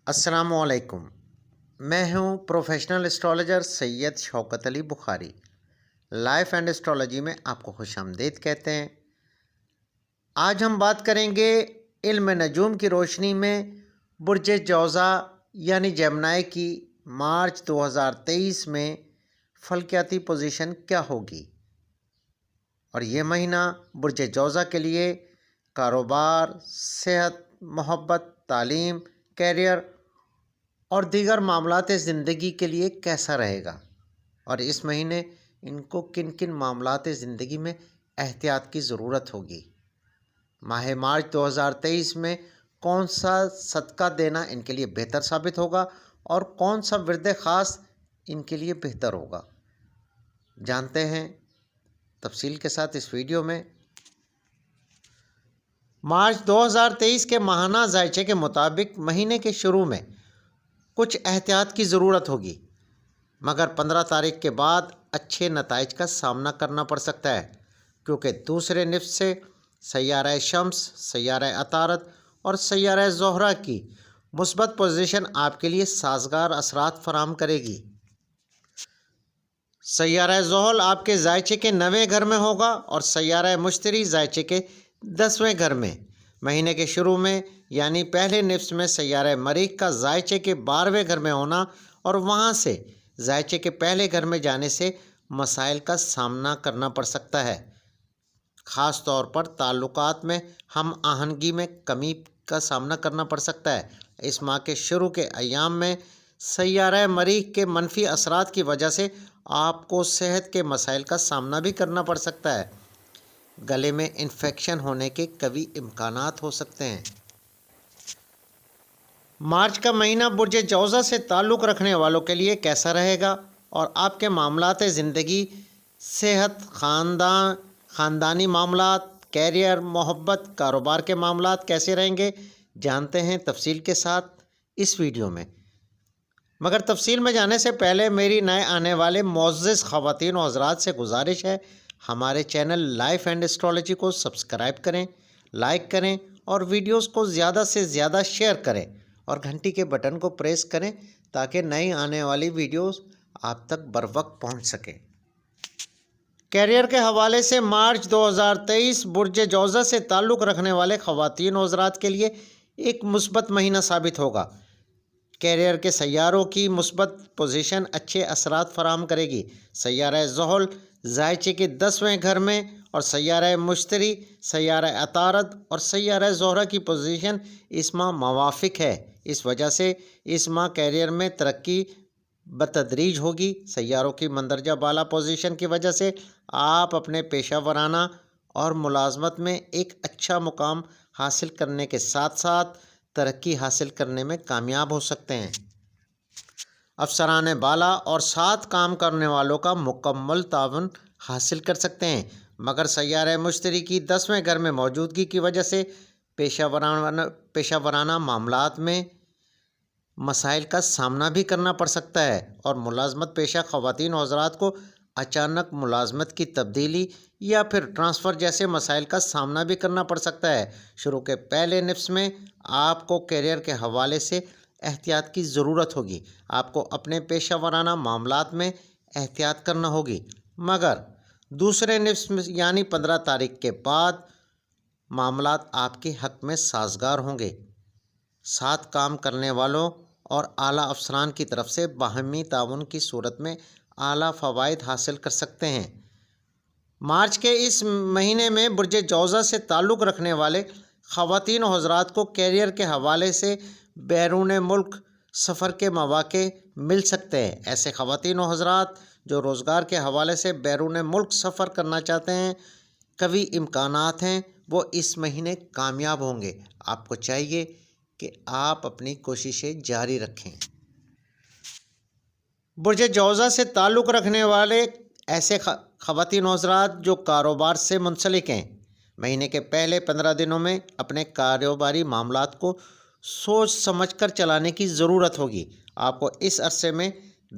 السلام علیکم۔ میں ہوں professional astrologer Syed Shaukat Ali Bukhari. Life and astrology میں آپ کو خوش آمدید کہتے ہیں۔ آج ہم بات کریں گے علم نجوم کی روشنی میں برج جوزا یعنی جیمنائی کی مارچ 2023 میں فلکیاتی پوزیشن کیا ہوگی، اور یہ مہینہ برج جوزا کے لیے کاروبار، صحت، محبت، تعلیم، کیریئر اور دیگر معاملات زندگی کے لیے کیسا رہے گا، اور اس مہینے ان کو کن کن معاملات زندگی میں احتیاط کی ضرورت ہوگی۔ ماہ مارچ 2023 میں کون سا صدقہ دینا ان کے لیے بہتر ثابت ہوگا اور کون سا ورد خاص ان کے لیے بہتر ہوگا، جانتے ہیں تفصیل کے ساتھ اس ویڈیو میں۔ مارچ 2023 کے ماہانہ ذائچے کے مطابق مہینے کے شروع میں کچھ احتیاط کی ضرورت ہوگی، مگر 15 تاریخ کے بعد اچھے نتائج کا سامنا کرنا پڑ سکتا ہے، کیونکہ دوسرے نصف سے سیارہ شمس، سیارہ عطارد اور سیارہ زہرہ کی مثبت پوزیشن آپ کے لیے سازگار اثرات فراہم کرے گی۔ سیارہ زحل آپ کے ذائچے کے 9ویں گھر میں ہوگا اور سیارہ مشتری ذائچے کے 10ویں گھر میں۔ مہینے کے شروع میں یعنی پہلے نصف میں سیارہ مریخ کا ذائچے کے 12ویں گھر میں ہونا اور وہاں سے ذائچے کے پہلے گھر میں جانے سے مسائل کا سامنا کرنا پڑ سکتا ہے، خاص طور پر تعلقات میں ہم آہنگی میں کمی کا سامنا کرنا پڑ سکتا ہے۔ اس ماہ کے شروع کے ایام میں سیارہ مریخ کے منفی اثرات کی وجہ سے آپ کو صحت کے مسائل کا سامنا بھی کرنا پڑ سکتا ہے۔ گلے میں انفیکشن ہونے کے قوی امکانات ہو سکتے ہیں۔ مارچ کا مہینہ برج جوزا سے تعلق رکھنے والوں کے لیے کیسا رہے گا اور آپ کے معاملات زندگی، صحت، خاندانی معاملات، کیریئر، محبت، کاروبار کے معاملات کیسے رہیں گے، جانتے ہیں تفصیل کے ساتھ اس ویڈیو میں۔ مگر تفصیل میں جانے سے پہلے میری نئے آنے والے معزز خواتین و حضرات سے گزارش ہے، ہمارے چینل لائف اینڈ اسٹرالوجی کو سبسکرائب کریں، لائک کریں اور ویڈیوز کو زیادہ سے زیادہ شیئر کریں اور گھنٹی کے بٹن کو پریس کریں تاکہ نئی آنے والی ویڈیوز آپ تک بروقت پہنچ سکیں۔ کیریئر کے حوالے سے مارچ 2023 برج جوزا سے تعلق رکھنے والے خواتین و حضرات کے لیے ایک مثبت مہینہ ثابت ہوگا۔ کیریئر کے سیاروں کی مثبت پوزیشن اچھے اثرات فراہم کرے گی۔ سیارہ زحل ذائچے کے 10ویں گھر میں اور سیارہ مشتری، سیارہ عطارد اور سیارہ زہرہ کی پوزیشن اس ماہ موافق ہے۔ اس وجہ سے اس ماہ کیریئر میں ترقی بتدریج ہوگی۔ سیاروں کی مندرجہ بالا پوزیشن کی وجہ سے آپ اپنے پیشہ ورانہ اور ملازمت میں ایک اچھا مقام حاصل کرنے کے ساتھ ساتھ ترقی حاصل کرنے میں کامیاب ہو سکتے ہیں۔ افسران بالا اور ساتھ کام کرنے والوں کا مکمل تعاون حاصل کر سکتے ہیں، مگر سیارہ مشتری کی 10ویں گھر میں موجودگی کی وجہ سے پیشہ ورانہ معاملات میں مسائل کا سامنا بھی کرنا پڑ سکتا ہے، اور ملازمت پیشہ خواتین و حضرات کو اچانک ملازمت کی تبدیلی یا پھر ٹرانسفر جیسے مسائل کا سامنا بھی کرنا پڑ سکتا ہے۔ شروع کے پہلے نصف میں آپ کو کیریئر کے حوالے سے احتیاط کی ضرورت ہوگی۔ آپ کو اپنے پیشہ ورانہ معاملات میں احتیاط کرنا ہوگی، مگر دوسرے نصف میں یعنی 15 تاریخ کے بعد معاملات آپ کے حق میں سازگار ہوں گے۔ ساتھ کام کرنے والوں اور اعلیٰ افسران کی طرف سے باہمی تعاون کی صورت میں اعلیٰ فوائد حاصل کر سکتے ہیں۔ مارچ کے اس مہینے میں برج جوزا سے تعلق رکھنے والے خواتین و حضرات کو کیریئر کے حوالے سے بیرون ملک سفر کے مواقع مل سکتے ہیں۔ ایسے خواتین و حضرات جو روزگار کے حوالے سے بیرون ملک سفر کرنا چاہتے ہیں، قوی امکانات ہیں، وہ اس مہینے کامیاب ہوں گے۔ آپ کو چاہیے کہ آپ اپنی کوششیں جاری رکھیں۔ برج جوزا سے تعلق رکھنے والے ایسے خواتین و حضرات جو کاروبار سے منسلک ہیں، مہینے کے پہلے 15 دنوں میں اپنے کاروباری معاملات کو سوچ سمجھ کر چلانے کی ضرورت ہوگی۔ آپ کو اس عرصے میں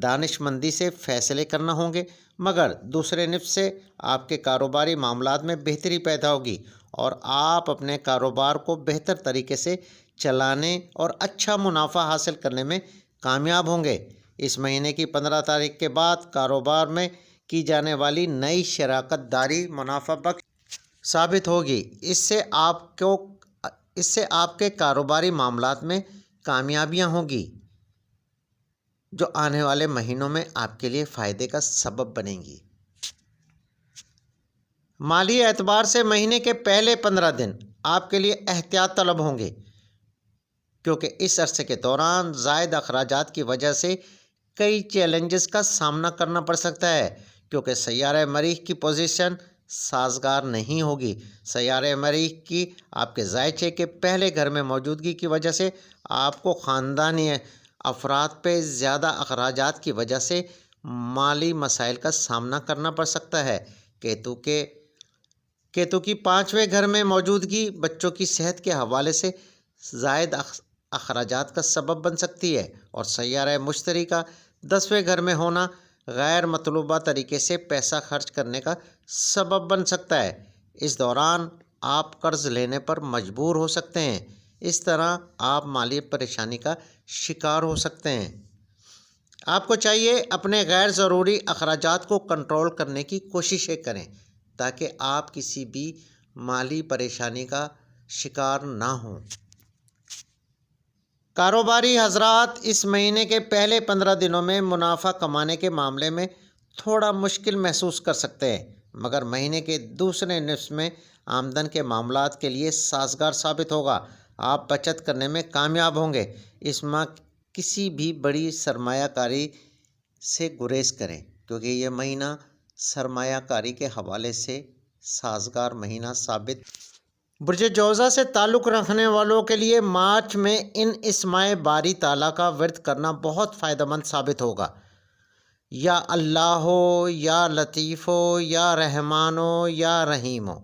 دانش مندی سے فیصلے کرنا ہوں گے، مگر دوسرے نصف سے آپ کے کاروباری معاملات میں بہتری پیدا ہوگی اور آپ اپنے کاروبار کو بہتر طریقے سے چلانے اور اچھا منافع حاصل کرنے میں کامیاب ہوں گے۔ اس مہینے کی 15 تاریخ کے بعد کاروبار میں کی جانے والی نئی شراکت داری منافع بخش ثابت ہوگی۔ اس سے آپ کے کاروباری معاملات میں کامیابیاں ہوں گی جو آنے والے مہینوں میں آپ کے لیے فائدے کا سبب بنیں گی۔ مالی اعتبار سے مہینے کے پہلے 15 دن آپ کے لیے احتیاط طلب ہوں گے، کیونکہ اس عرصے کے دوران زائد اخراجات کی وجہ سے کئی چیلنجز کا سامنا کرنا پڑ سکتا ہے، کیونکہ سیارہ مریخ کی پوزیشن سازگار نہیں ہوگی۔ سیارہ مریخ کی آپ کے ذائچے کے پہلے گھر میں موجودگی کی وجہ سے آپ کو خاندانی افراد پہ زیادہ اخراجات کی وجہ سے مالی مسائل کا سامنا کرنا پڑ سکتا ہے۔ کیتو کی 5ویں گھر میں موجودگی بچوں کی صحت کے حوالے سے زائد اخراجات کا سبب بن سکتی ہے، اور سیارہ مشتری کا 10ویں گھر میں ہونا غیر مطلوبہ طریقے سے پیسہ خرچ کرنے کا سبب بن سکتا ہے۔ اس دوران آپ قرض لینے پر مجبور ہو سکتے ہیں، اس طرح آپ مالی پریشانی کا شکار ہو سکتے ہیں۔ آپ کو چاہیے اپنے غیر ضروری اخراجات کو کنٹرول کرنے کی کوششیں کریں تاکہ آپ کسی بھی مالی پریشانی کا شکار نہ ہوں۔ کاروباری حضرات اس مہینے کے پہلے 15 دنوں میں منافع کمانے کے معاملے میں تھوڑا مشکل محسوس کر سکتے ہیں، مگر مہینے کے دوسرے نصف میں آمدن کے معاملات کے لیے سازگار ثابت ہوگا۔ آپ بچت کرنے میں کامیاب ہوں گے۔ اس ماہ کسی بھی بڑی سرمایہ کاری سے گریز کریں، کیونکہ یہ مہینہ سرمایہ کاری کے حوالے سے سازگار مہینہ ثابت۔ برج جوزہ سے تعلق رکھنے والوں کے لیے مارچ میں ان اسماء باری تعالیٰ کا ورد کرنا بہت فائدہ مند ثابت ہوگا۔ یا اللہ ہو، یا لطیف ہو، یا رحمان ہو، یا رحیم ہو۔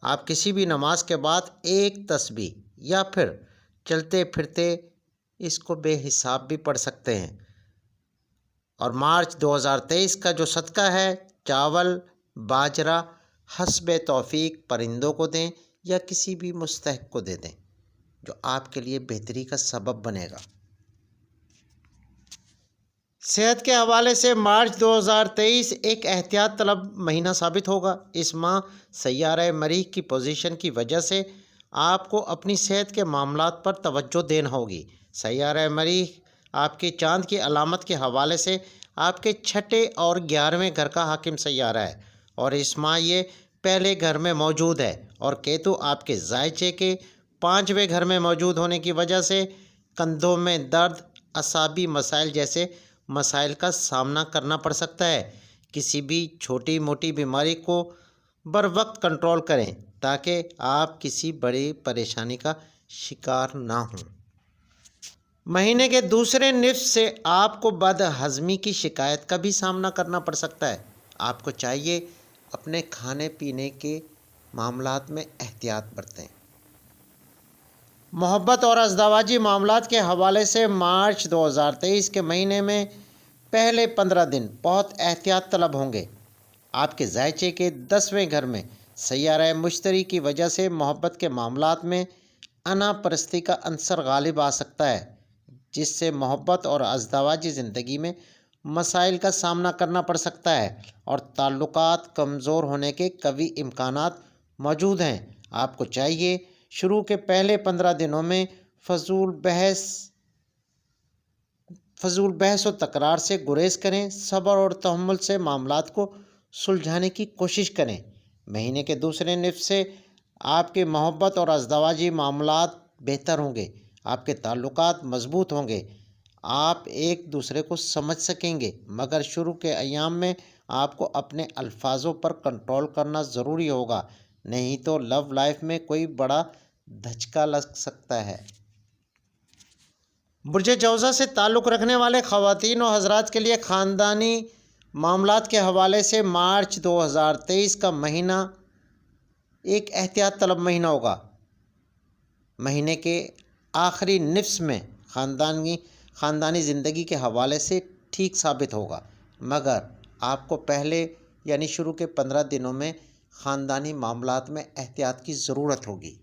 آپ کسی بھی نماز کے بعد ایک تسبیح یا پھر چلتے پھرتے اس کو بے حساب بھی پڑھ سکتے ہیں۔ اور مارچ 2023 کا جو صدقہ ہے، چاول، باجرہ حسب توفیق پرندوں کو دیں یا کسی بھی مستحق کو دے دیں، جو آپ کے لیے بہتری کا سبب بنے گا۔ صحت کے حوالے سے مارچ 2023 ایک احتیاط طلب مہینہ ثابت ہوگا۔ اس ماہ سیارہ مریخ کی پوزیشن کی وجہ سے آپ کو اپنی صحت کے معاملات پر توجہ دینا ہوگی۔ سیارہ مریخ آپ کے چاند کی علامت کے حوالے سے آپ کے 6 اور 11ویں گھر کا حاکم سیارہ ہے، اور اس ماہ یہ پہلے گھر میں موجود ہے، اور کیتو آپ کے ذائچے کے 5ویں گھر میں موجود ہونے کی وجہ سے کندھوں میں درد، اعصابی مسائل جیسے مسائل کا سامنا کرنا پڑ سکتا ہے۔ کسی بھی چھوٹی موٹی بیماری کو بروقت کنٹرول کریں تاکہ آپ کسی بڑی پریشانی کا شکار نہ ہوں۔ مہینے کے دوسرے نصف سے آپ کو بد ہضمی کی شکایت کا بھی سامنا کرنا پڑ سکتا ہے۔ آپ کو چاہیے اپنے کھانے پینے کے معاملات میں احتیاط برتیں۔ محبت اور ازدواجی معاملات کے حوالے سے مارچ 2023 کے مہینے میں پہلے 15 دن بہت احتیاط طلب ہوں گے۔ آپ کے ذائچے کے 10ویں گھر میں سیارہ مشتری کی وجہ سے محبت کے معاملات میں انا پرستی کا عنصر غالب آ سکتا ہے، جس سے محبت اور ازدواجی زندگی میں مسائل کا سامنا کرنا پڑ سکتا ہے، اور تعلقات کمزور ہونے کے قوی امکانات موجود ہیں۔ آپ کو چاہیے شروع کے پہلے 15 دنوں میں فضول بحث و تکرار سے گریز کریں، صبر اور تحمل سے معاملات کو سلجھانے کی کوشش کریں۔ مہینے کے دوسرے نصف سے آپ کے محبت اور ازدواجی معاملات بہتر ہوں گے، آپ کے تعلقات مضبوط ہوں گے، آپ ایک دوسرے کو سمجھ سکیں گے، مگر شروع کے ایام میں آپ کو اپنے الفاظوں پر کنٹرول کرنا ضروری ہوگا، نہیں تو لو لائف میں کوئی بڑا دھچکا لگ سکتا ہے۔ برج جوزہ سے تعلق رکھنے والے خواتین و حضرات کے لیے خاندانی معاملات کے حوالے سے مارچ 2023 کا مہینہ ایک احتیاط طلب مہینہ ہوگا۔ مہینے کے آخری نصف میں خاندانی زندگی کے حوالے سے ٹھیک ثابت ہوگا، مگر آپ کو پہلے یعنی شروع کے 15 دنوں میں خاندانی معاملات میں احتیاط کی ضرورت ہوگی۔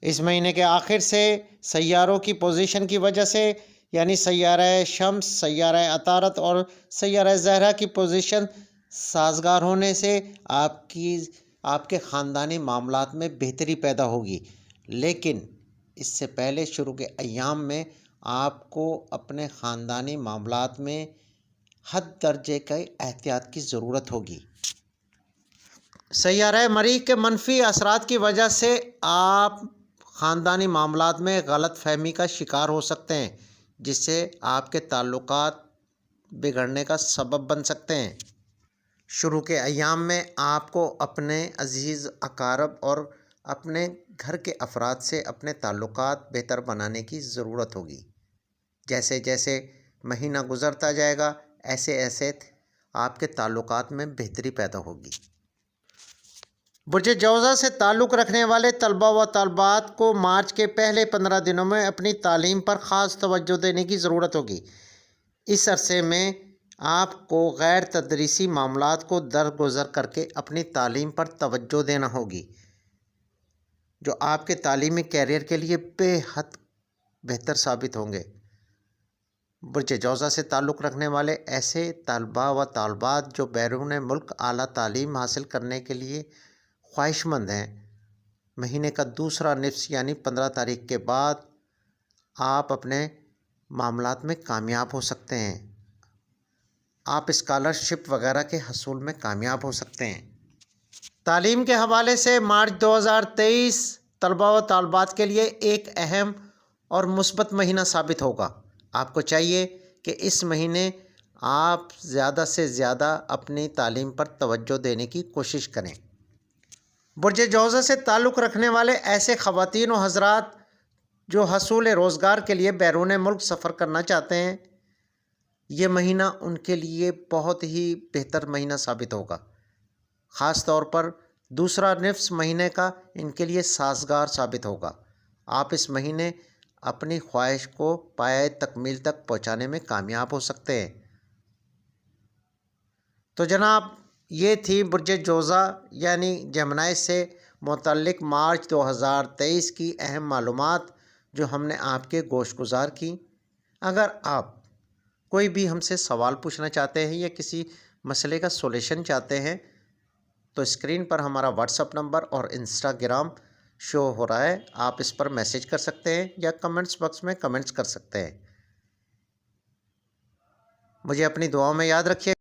اس مہینے کے آخر سے سیاروں کی پوزیشن کی وجہ سے، یعنی سیارہ شمس، سیارہ عطارد اور سیارہ زہرہ کی پوزیشن سازگار ہونے سے آپ کے خاندانی معاملات میں بہتری پیدا ہوگی، لیکن اس سے پہلے شروع کے ایام میں آپ کو اپنے خاندانی معاملات میں حد درجے کے احتیاط کی ضرورت ہوگی۔ سیارہ مریخ کے منفی اثرات کی وجہ سے آپ خاندانی معاملات میں غلط فہمی کا شکار ہو سکتے ہیں، جس سے آپ کے تعلقات بگڑنے کا سبب بن سکتے ہیں۔ شروع کے ایام میں آپ کو اپنے عزیز اقارب اور اپنے گھر کے افراد سے اپنے تعلقات بہتر بنانے کی ضرورت ہوگی۔ جیسے جیسے مہینہ گزرتا جائے گا، ایسے ایسے آپ کے تعلقات میں بہتری پیدا ہوگی۔ برج جوزہ سے تعلق رکھنے والے طلباء و طالبات کو مارچ کے پہلے 15 دنوں میں اپنی تعلیم پر خاص توجہ دینے کی ضرورت ہوگی۔ اس عرصے میں آپ کو غیر تدریسی معاملات کو درگزر کر کے اپنی تعلیم پر توجہ دینا ہوگی، جو آپ کے تعلیمی کیریئر کے لیے بے حد بہتر ثابت ہوں گے۔ برج جوزہ سے تعلق رکھنے والے ایسے طلباء و طالبات جو بیرون ملک اعلیٰ تعلیم حاصل کرنے کے لیے خواہش مند ہیں، مہینے کا دوسرا نصف یعنی 15 تاریخ کے بعد آپ اپنے معاملات میں کامیاب ہو سکتے ہیں۔ آپ اسکالرشپ وغیرہ کے حصول میں کامیاب ہو سکتے ہیں۔ تعلیم کے حوالے سے مارچ 2023 طلباء و طالبات کے لیے ایک اہم اور مثبت مہینہ ثابت ہوگا۔ آپ کو چاہیے کہ اس مہینے آپ زیادہ سے زیادہ اپنی تعلیم پر توجہ دینے کی کوشش کریں۔ برج جوزہ سے تعلق رکھنے والے ایسے خواتین و حضرات جو حصول روزگار کے لیے بیرون ملک سفر کرنا چاہتے ہیں، یہ مہینہ ان کے لیے بہت ہی بہتر مہینہ ثابت ہوگا۔ خاص طور پر دوسرا نصف مہینے کا ان کے لیے سازگار ثابت ہوگا۔ آپ اس مہینے اپنی خواہش کو پایۂ تکمیل تک پہنچانے میں کامیاب ہو سکتے ہیں۔ تو جناب، یہ تھی برج جوزہ یعنی جیمنائی سے متعلق مارچ 2023 کی اہم معلومات جو ہم نے آپ کے گوش گزار کی۔ اگر آپ کوئی بھی ہم سے سوال پوچھنا چاہتے ہیں یا کسی مسئلے کا سولیوشن چاہتے ہیں تو اسکرین پر ہمارا واٹس اپ نمبر اور انسٹاگرام شو ہو رہا ہے، آپ اس پر میسج کر سکتے ہیں یا کمنٹس باکس میں کمنٹس کر سکتے ہیں۔ مجھے اپنی دعاؤں میں یاد رکھیے۔